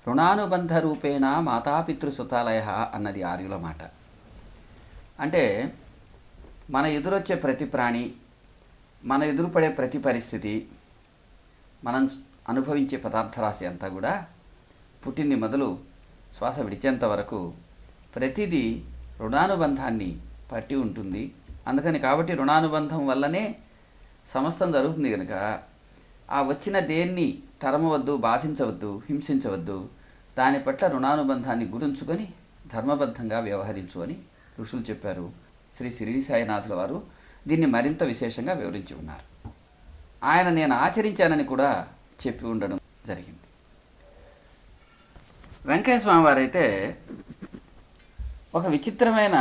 రుణానుబంధ రూపేణ మాతాపితృసుతాలయ అన్నది ఆర్యుల మాట. అంటే మన ఎదురొచ్చే ప్రతి ప్రాణి, మన ఎదురుపడే ప్రతి పరిస్థితి, మనం అనుభవించే పదార్థరాశి అంతా కూడా పుట్టింది మొదలు శ్వాస విడిచేంత వరకు ప్రతిదీ రుణానుబంధాన్ని పట్టి ఉంటుంది. అందుకని కాబట్టి రుణానుబంధం వల్లనే సమస్తం జరుగుతుంది కనుక ఆ వచ్చిన దేన్ని తరమవద్దు, బాధించవద్దు, హింసించవద్దు. దాని పట్ల రుణానుబంధాన్ని గుర్తుంచుకొని ధర్మబద్ధంగా వ్యవహరించు అని ఋషులు చెప్పారు. శ్రీ షిరిడి సాయినాథుల వారు దీన్ని మరింత విశేషంగా వివరించి ఉన్నారు. ఆయన నేను ఆచరించానని కూడా చెప్పి ఉండడం జరిగింది. వెంకయ్య స్వామి వారైతే ఒక విచిత్రమైన,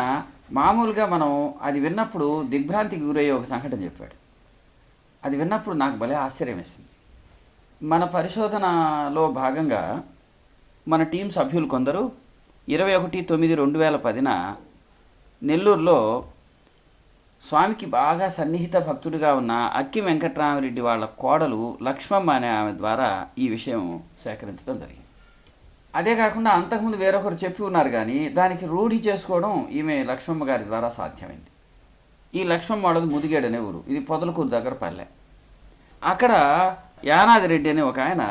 మామూలుగా మనం అది విన్నప్పుడు దిగ్భ్రాంతికి గురయ్యే ఒక సంఘటన చెప్పాడు. అది విన్నప్పుడు నాకు భలే ఆశ్చర్యం వేసింది. మన పరిశోధనలో భాగంగా మన టీం సభ్యులు కొందరు 21/9/2010 నెల్లూరులో స్వామికి బాగా సన్నిహిత భక్తుడిగా ఉన్న అక్కి వెంకట్రామరెడ్డి వాళ్ళ కోడలు లక్ష్మమ్మ అనే ఆమె ద్వారా ఈ విషయం సేకరించడం జరిగింది. అదే కాకుండా అంతకుముందు వేరొకరు చెప్పి ఉన్నారు, కానీ దానికి రూఢి చేసుకోవడం ఈమె లక్ష్మమ్మ గారి ద్వారా సాధ్యమైంది. ఈ లక్ష్మమ్మ వాళ్ళది ముదిగేడు అనే ఊరు, ఇది పొదలకూరు దగ్గర పల్లె. అక్కడ యానాది రెడ్డి అనే ఒక ఆయన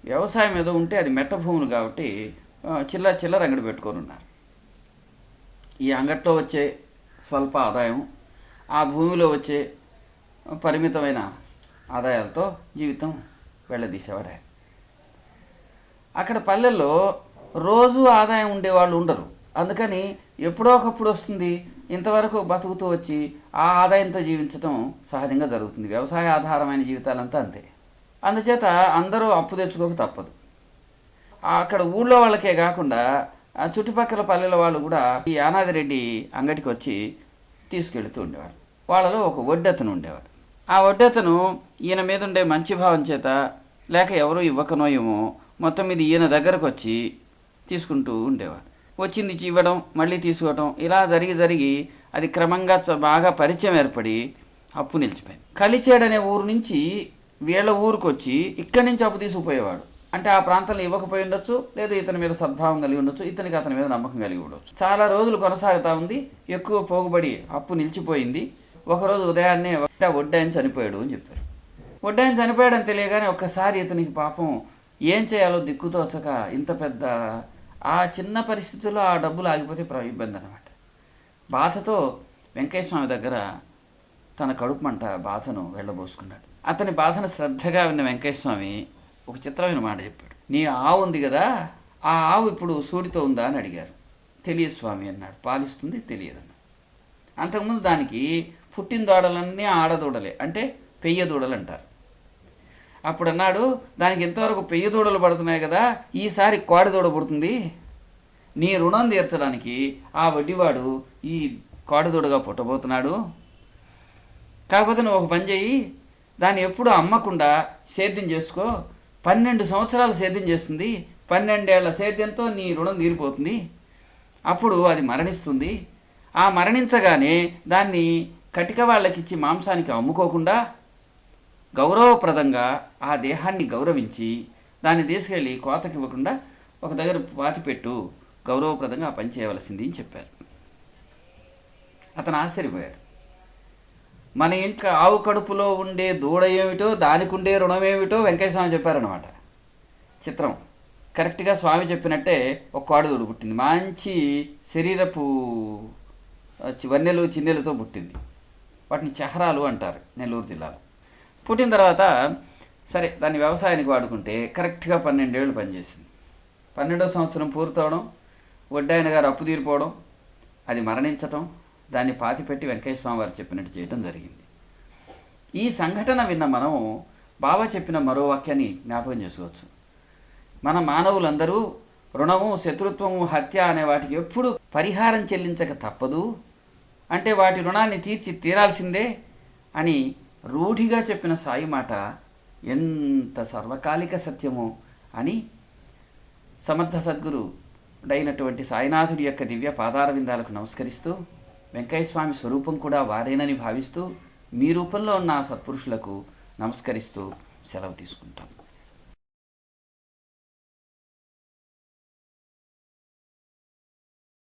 వ్యవసాయం ఏదో ఉంటే అది మెట్ట భూములు కాబట్టి చిల్లర అంగడి పెట్టుకొని ఉన్నారు. ఈ అంగట్లో వచ్చే స్వల్ప ఆదాయం, ఆ భూమిలో వచ్చే పరిమితమైన ఆదాయాలతో జీవితం వెళ్ళదీసేవాడు ఆయన. అక్కడ పల్లెల్లో రోజు ఆదాయం ఉండేవాళ్ళు ఉండరు. అందుకని ఎప్పుడో ఒకప్పుడు వస్తుంది, ఇంతవరకు బతుకుతూ వచ్చి ఆ ఆదాయంతో జీవించడం సహజంగా జరుగుతుంది. వ్యవసాయ ఆధారమైన జీవితాలంతా అంతే. అందుచేత అందరూ అప్పు తెచ్చుకోక తప్పదు. అక్కడ ఊళ్ళో వాళ్ళకే కాకుండా చుట్టుపక్కల పల్లెల వాళ్ళు కూడా ఈ యానాదిరెడ్డి అంగడికి వచ్చి తీసుకెళ్తూ ఉండేవాడు. వాళ్ళలో ఒక వడ్డతను ఉండేవాడు. ఆ వడ్డతను ఈయన మీద ఉండే మంచి భావం చేత, లేక ఎవరూ ఇవ్వకనో ఏమో, మొత్తం మీద ఈయన దగ్గరకు వచ్చి తీసుకుంటూ ఉండేవాడు. వచ్చింది ఇవ్వడం, మళ్ళీ తీసుకోవడం, ఇలా జరిగి అది క్రమంగా బాగా పరిచయం ఏర్పడి అప్పు నిలిచిపోయింది. కలిచేడనే ఊరు నుంచి వీళ్ళ ఊరికి వచ్చి ఇక్కడి నుంచి అప్పు తీసుకుపోయేవాడు. అంటే ఆ ప్రాంతంలో ఇవ్వకపోయి ఉండొచ్చు, లేదా ఇతని మీద సద్భావం కలిగి ఉండొచ్చు, ఇతనికి అతని మీద నమ్మకం కలిగి ఉండొచ్చు. చాలా రోజులు కొనసాగుతూ ఉంది. ఎక్కువ పోగుబడి అప్పు నిలిచిపోయింది. ఒకరోజు ఉదయాన్నే వడ్డాయన చనిపోయాడు అని చెప్పారు. వడ్డాయన చనిపోయాడని తెలియగానే ఒక్కసారి ఇతనికి పాపం ఏం చేయాలో దిక్కుతోచక, ఇంత పెద్ద ఆ చిన్న పరిస్థితుల్లో ఆ డబ్బులు ఆగిపోతే ఇబ్బంది అనమాట. బాధతో వెంకయ్య స్వామి దగ్గర తన కడుపు మంట బాధను వెళ్ళబోసుకున్నాడు. అతని బాధను శ్రద్ధగా విన్న వెంకయ్య స్వామి ఒక చిత్రమైన మాట చెప్పాడు. నీ ఆవు ఉంది కదా, ఆ ఆవు ఇప్పుడు సూడితో ఉందా అని అడిగారు. తెలియదు స్వామి అన్నాడు. పాలిస్తుంది, తెలియదన్నాడు. అంతకుముందు దానికి పుట్టిన దూడలన్నీ ఆడదూడలే, అంటే పెయ్య దూడలు అంటారు. అప్పుడు అన్నాడు, దానికి ఇంతవరకు పెయ్య దూడలు పడుతున్నాయి కదా, ఈసారి కోడి దూడ పుడుతుంది. నీ రుణం తీర్చడానికి ఆ వడ్డీవాడు ఈ కోడి దూడగా పుట్టబోతున్నాడు. కాకపోతే నువ్వు ఒక పని చేయి, దాన్ని ఎప్పుడు అమ్మకుండా సేద్యం చేసుకో. 12 సంవత్సరాలు సేద్యం చేస్తుంది. 12 ఏళ్ల సేద్యంతో నీ రుణం తీరిపోతుంది. అప్పుడు అది మరణిస్తుంది. ఆ మరణించగానే దాన్ని కటిక వాళ్ళకిచ్చి మాంసానికి అమ్ముకోకుండా గౌరవప్రదంగా ఆ దేహాన్ని గౌరవించి దాన్ని తీసుకెళ్ళి కోతకి ఇవ్వకుండా ఒక దగ్గర పాతిపెట్టు, గౌరవప్రదంగా ఆ పని చేయవలసింది అని చెప్పారు. అతను ఆశ్చర్యపోయాడు. మన ఇంట్లో ఆవు కడుపులో ఉండే దూడ ఏమిటో, దానికి ఉండే రుణం ఏమిటో వెంకయ్య స్వామి చెప్పారనమాట. చిత్రం. కరెక్ట్గా స్వామి చెప్పినట్టే ఒక కోడి దూడ పుట్టింది. మంచి శరీరపు వన్నెలు చిన్నెలతో పుట్టింది. వాటిని చహరాలు అంటారు నెల్లూరు జిల్లాలో. పుట్టిన తర్వాత సరే దాన్ని వ్యవసాయానికి వాడుకుంటే కరెక్ట్గా 12 ఏళ్ళు పనిచేసింది. 12వ సంవత్సరం పూర్తవడం, వడ్డాయన గారు అప్పు తీరిపోవడం, అది మరణించటం, దాన్ని పాతిపెట్టి వెంకయ్య స్వామి వారు చెప్పినట్టు చేయడం జరిగింది. ఈ సంఘటన విన్న మనం బాబా చెప్పిన మరో వాక్యాన్ని జ్ఞాపకం చేసుకోవచ్చు. మన మానవులందరూ రుణము, శత్రుత్వము, హత్య అనే వాటికి ఎప్పుడు పరిహారం చెల్లించక తప్పదు, అంటే వాటి రుణాన్ని తీరాల్సిందే అని రూఢిగా చెప్పిన సాయి మాట ఎంత సర్వకాలిక సత్యమో అని సమర్థ సద్గురుడైనటువంటి సాయినాథుడి యొక్క దివ్య పాదారవిందాలకు నమస్కరిస్తూ, వెంకయ్య స్వామి స్వరూపం కూడా వారేనని భావిస్తూ, మీ రూపంలో ఉన్న సత్పురుషులకు నమస్కరిస్తూ సెలవు తీసుకుంటాం.